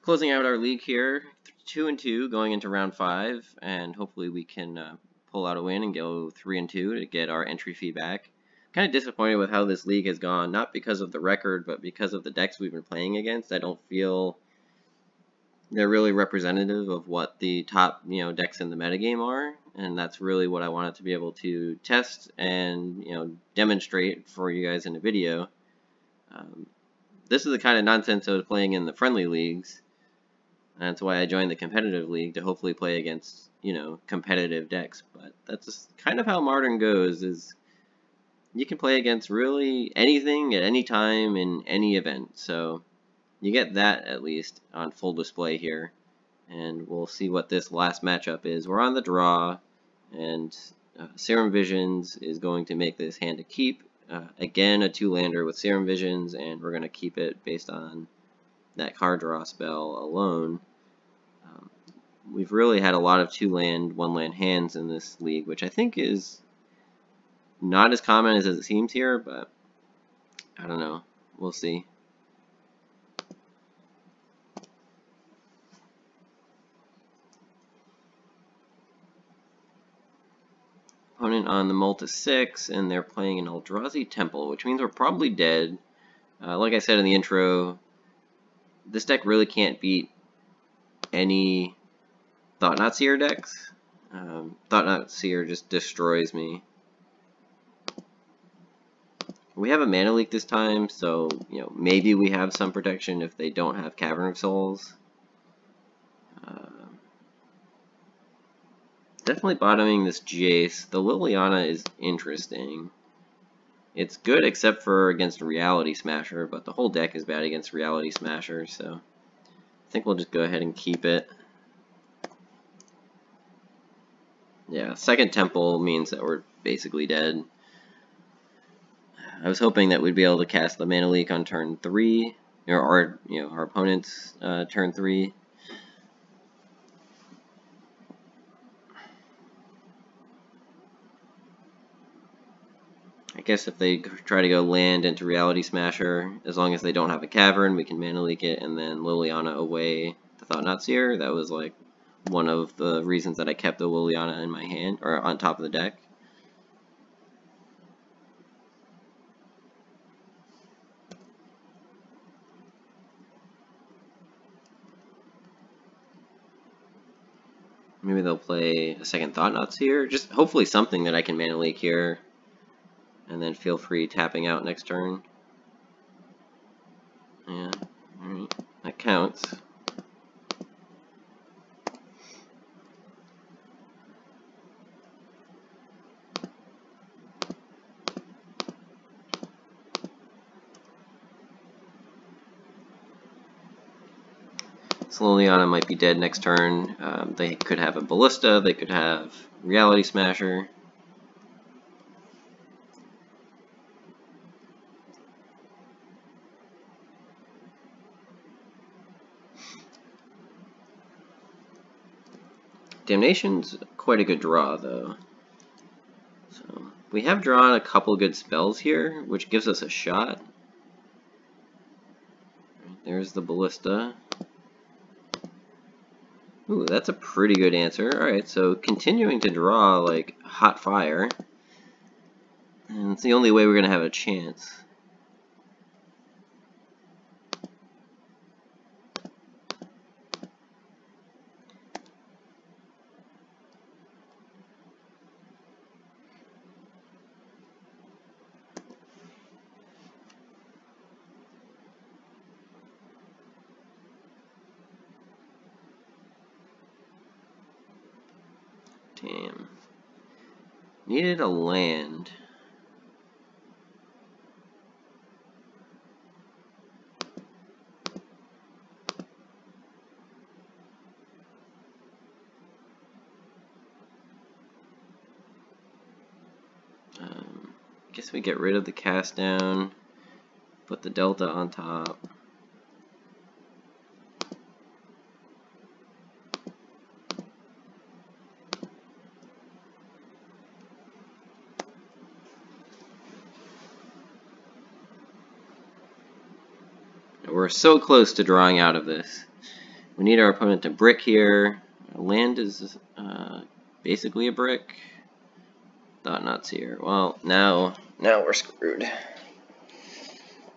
closing out our league here, 2-2 going into round 5, and hopefully we can pull out a win and go 3-2 to get our entry fee back. Kind of disappointed with how this league has gone, not because of the record, but because of the decks we've been playing against. I don't feel they're really representative of what the top decks in the metagame are, and that's really what I wanted to be able to test and demonstrate for you guys in a video. This is the kind of nonsense I was playing in the friendly leagues. That's why I joined the competitive league, to hopefully play against, competitive decks. But that's just kind of how Modern goes, is you can play against really anything at any time in any event. So you get that at least on full display here. And we'll see what this last matchup is. We're on the draw, and Serum Visions is going to make this hand a keep. Again, a 2-lander with Serum Visions, and we're going to keep it based on that card draw spell alone. We've really had a lot of 2-land, 1-land hands in this league, which I think is not as common as it seems here, but I don't know. We'll see. Opponent on the Multa 6, and they're playing an Eldrazi Temple, which means we're probably dead. Like I said in the intro, this deck really can't beat any Thought-Knot Seer decks. Thought-Knot Seer just destroys me. We have a Mana Leak this time, so maybe we have some protection if they don't have Cavern of Souls. Definitely bottoming this Jace. The Liliana is interesting. It's good except for against Reality Smasher, but the whole deck is bad against Reality Smasher, so I think we'll just go ahead and keep it. Yeah, second Temple means that we're basically dead. I was hoping that we'd be able to cast the Mana Leak on turn 3, or our opponent's turn 3. I guess if they try to go land into Reality Smasher, as long as they don't have a Cavern, we can Mana Leak it and then Liliana away the Thought-Knot Seer. That was like one of the reasons that I kept the Liliana in my hand, or on top of the deck. Maybe they'll play a second Thought-Knot Seer. Just hopefully something that I can Mana Leak here. And then feel free tapping out next turn. Yeah, alright, that counts. So Liliana might be dead next turn. They could have a Ballista, they could have Reality Smasher. Damnation's quite a good draw, though. So we have drawn a couple good spells here, which gives us a shot. There's the Ballista. Ooh, that's a pretty good answer. Alright, so continuing to draw like hot fire. And it's the only way we're going to have a chance. Damn. Needed a land. Guess we get rid of the cast down, put the Delta on top. We're so close to drawing out of this. We need our opponent to brick here. Land is basically a brick. Thought-Knot's here. Well, now we're screwed.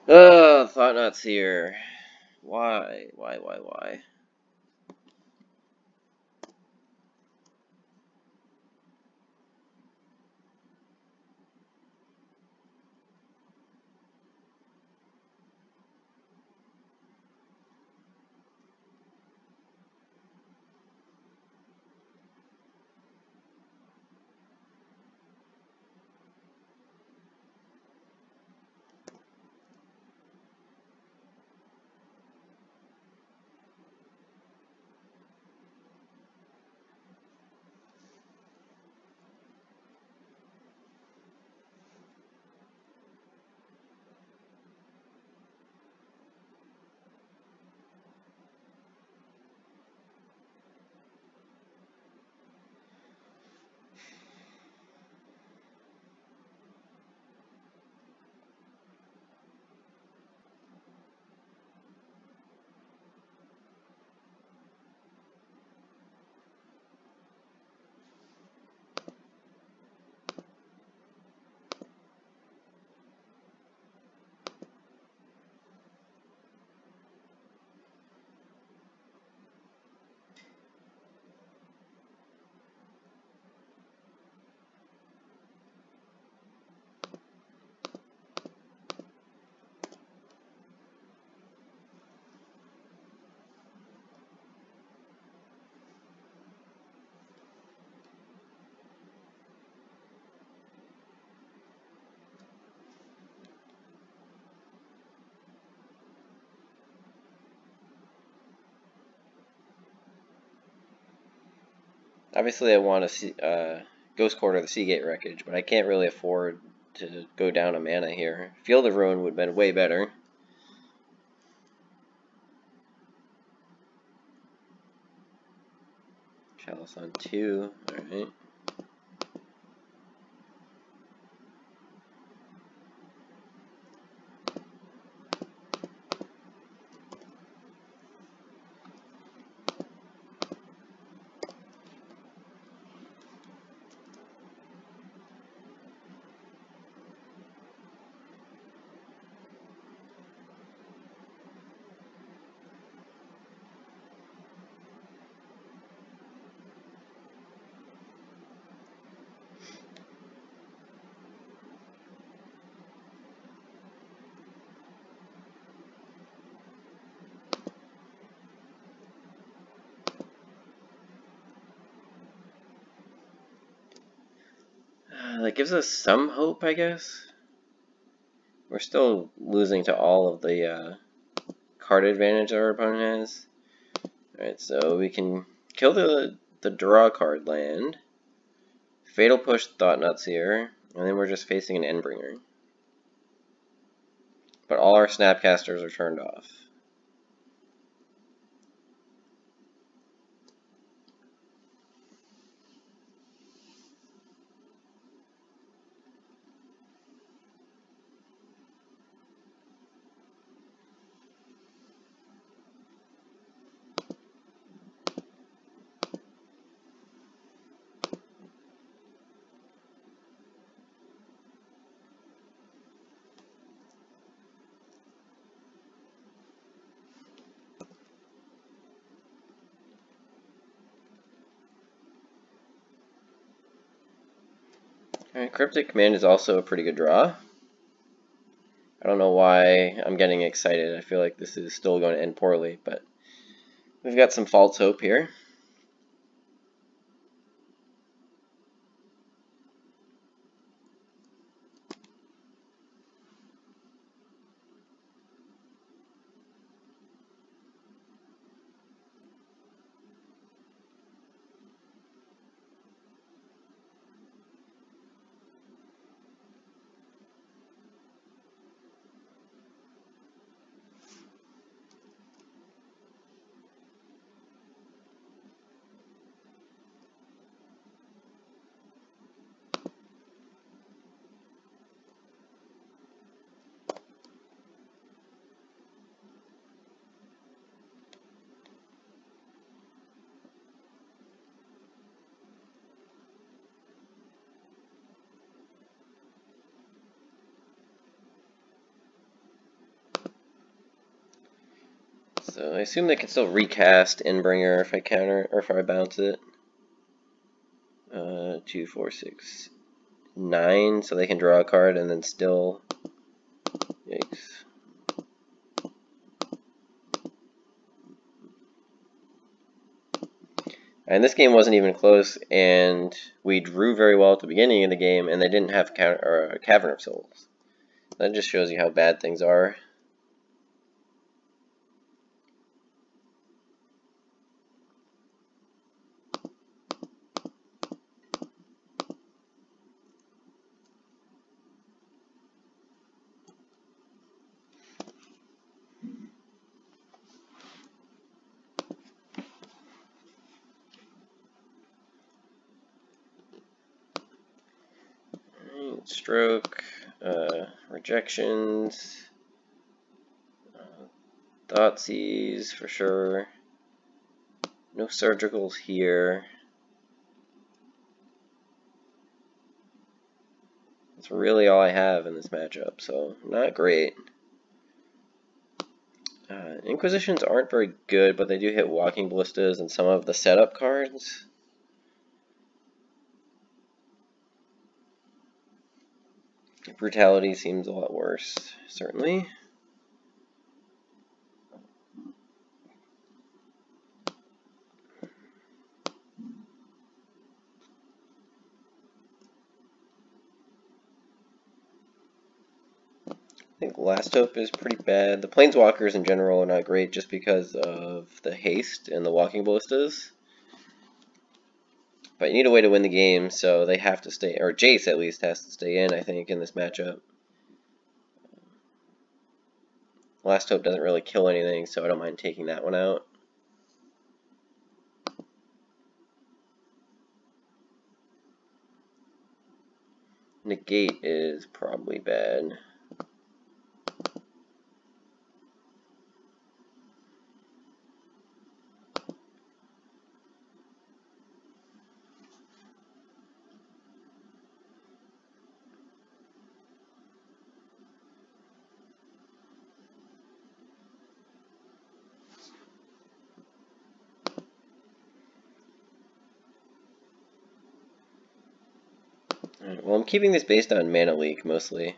Thought-Knot's here. Why? Obviously, I want to Ghost Quarter the Seagate Wreckage, but I can't really afford to go down a mana here. Field of Ruin would have been way better. Chalice on 2, alright. That gives us some hope, I guess. We're still losing to all of the card advantage our opponent has. Alright, so we can kill the draw card land. Fatal Push Thought-Knot's here, and then we're just facing an Endbringer. But all our Snapcasters are turned off. Alright, Cryptic Command is also a pretty good draw. I don't know why I'm getting excited. I feel like this is still going to end poorly, but we've got some false hope here. So I assume they can still recast Endbringer if I counter or if I bounce it. 2, 4, 6, 9, so they can draw a card and then still. Yikes. And this game wasn't even close, and we drew very well at the beginning of the game, and they didn't have Cavern of Souls. That just shows you how bad things are. Stroke, rejections, Thoughtseize for sure. No surgicals here. That's really all I have in this matchup, so not great. Inquisitions aren't very good, but they do hit Walking Ballistas and some of the setup cards. Brutality seems a lot worse, certainly. I think Last Hope is pretty bad. The Planeswalkers in general are not great just because of the haste and the Walking Ballistas. But you need a way to win the game, so they have to stay, or Jace at least has to stay in, I think, in this matchup. Last Hope doesn't really kill anything, so I don't mind taking that one out. Negate is probably bad. Well, I'm keeping this based on Mana Leak, mostly.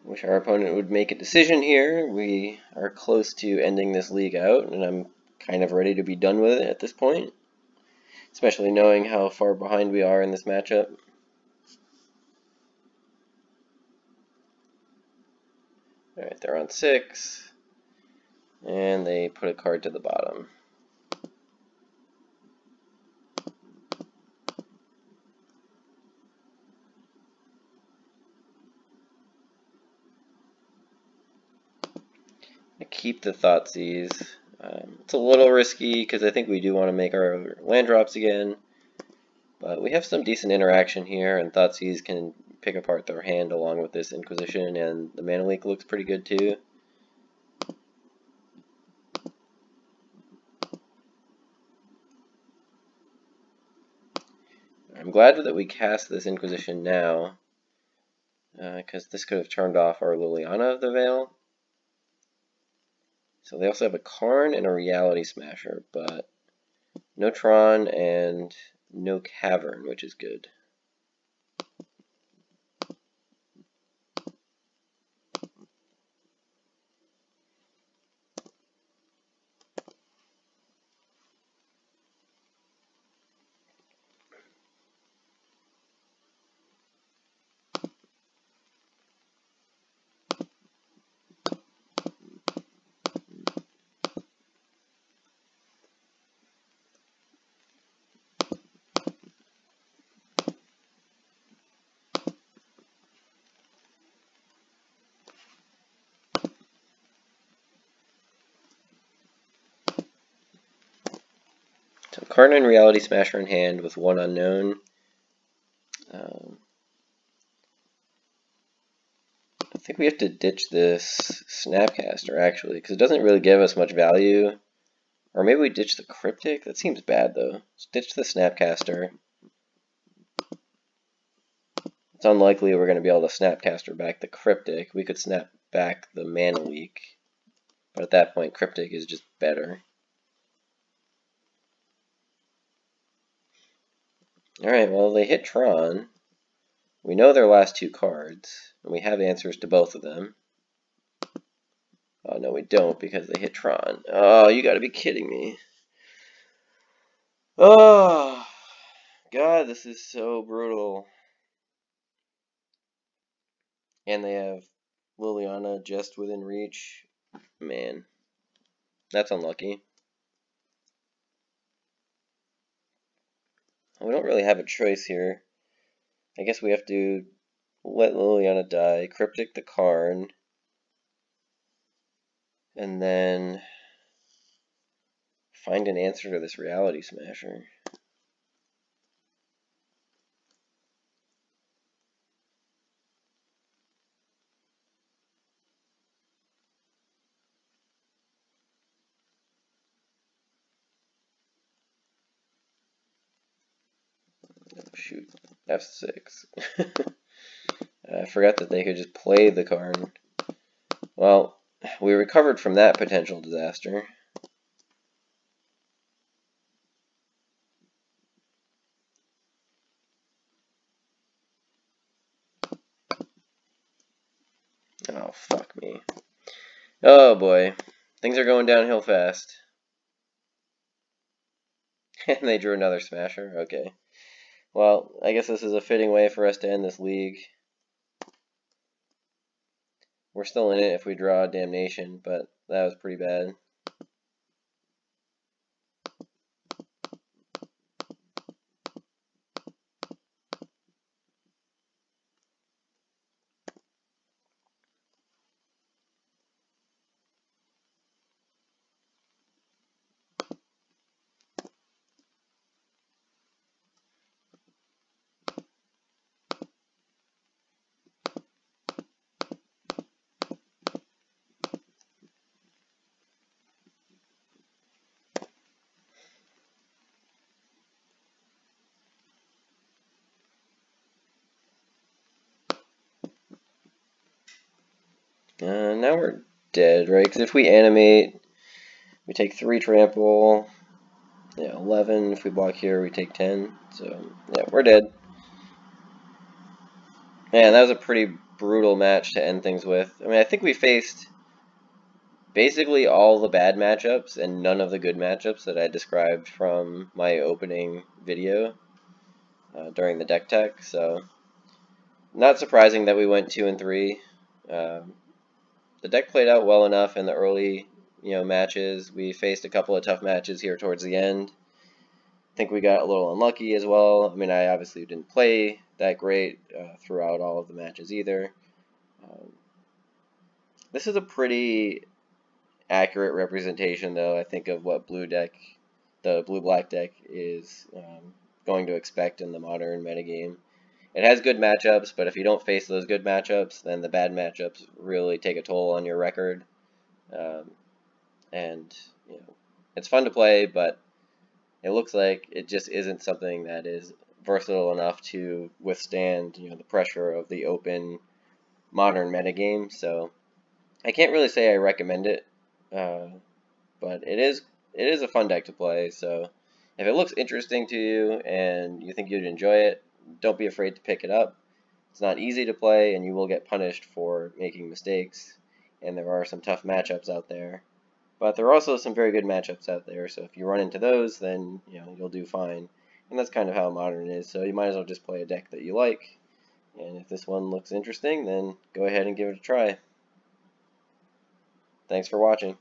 Wish our opponent would make a decision here. We are close to ending this league out, and I'm kind of ready to be done with it at this point. Especially knowing how far behind we are in this matchup. Alright, they're on 6. And they put a card to the bottom. I keep the Thoughtseize. It's a little risky because I think we do want to make our land drops again. But we have some decent interaction here, and Thoughtseize can pick apart their hand along with this Inquisition, and the Mana Leak looks pretty good too. I'm glad that we cast this Inquisition now, because this could have turned off our Liliana of the Veil. So they also have a Karn and a Reality Smasher, but No Tron and no Cavern, which is good. So Karn and Reality Smasher in hand with one unknown. I think we have to ditch this Snapcaster, actually, because it doesn't really give us much value. Or maybe we ditch the Cryptic? That seems bad, though. Let's ditch the Snapcaster. It's unlikely we're going to be able to Snapcaster back the Cryptic. We could snap back the Mana Leak. But at that point, Cryptic is just better. Alright, well, they hit Tron. We know their last two cards, and we have answers to both of them. Oh, no, we don't, because they hit Tron. Oh, you gotta be kidding me. Oh, God, this is so brutal. And they have Liliana just within reach. Man, that's unlucky. We don't really have a choice here. I guess we have to let Liliana die, Cryptic the Karn, and then find an answer to this Reality Smasher. Oh, shoot, F6. I forgot that they could just play the Karn. Well, we recovered from that potential disaster. Oh, fuck me. Oh, boy. Things are going downhill fast. And they drew another Smasher? Okay. Well, I guess this is a fitting way for us to end this league. We're still in it if we draw Damnation, but that was pretty bad. Now we're dead, right? Because if we animate, we take 3 trample. Yeah, 11. If we block here, we take 10. So, yeah, we're dead. Man, that was a pretty brutal match to end things with. I mean, I think we faced basically all the bad matchups and none of the good matchups that I described from my opening video during the deck tech. So, not surprising that we went 2 and 3. The deck played out well enough in the early, matches. We faced a couple of tough matches here towards the end. I think we got a little unlucky as well. I mean, I obviously didn't play that great throughout all of the matches either. This is a pretty accurate representation, though, I think, of what the blue-black deck is going to expect in the modern metagame. It has good matchups, but if you don't face those good matchups, then the bad matchups really take a toll on your record. And it's fun to play, but it looks like it just isn't something that is versatile enough to withstand the pressure of the open modern metagame. So I can't really say I recommend it, but it is a fun deck to play. So If it looks interesting to you and you think you'd enjoy it, don't be afraid to pick it up. It's not easy to play, and you will get punished for making mistakes, and there are some tough matchups out there. But there are also some very good matchups out there, so if you run into those, then you'll do fine. And that's kind of how Modern is, so you might as well just play a deck that you like. And if this one looks interesting, then go ahead and give it a try. Thanks for watching.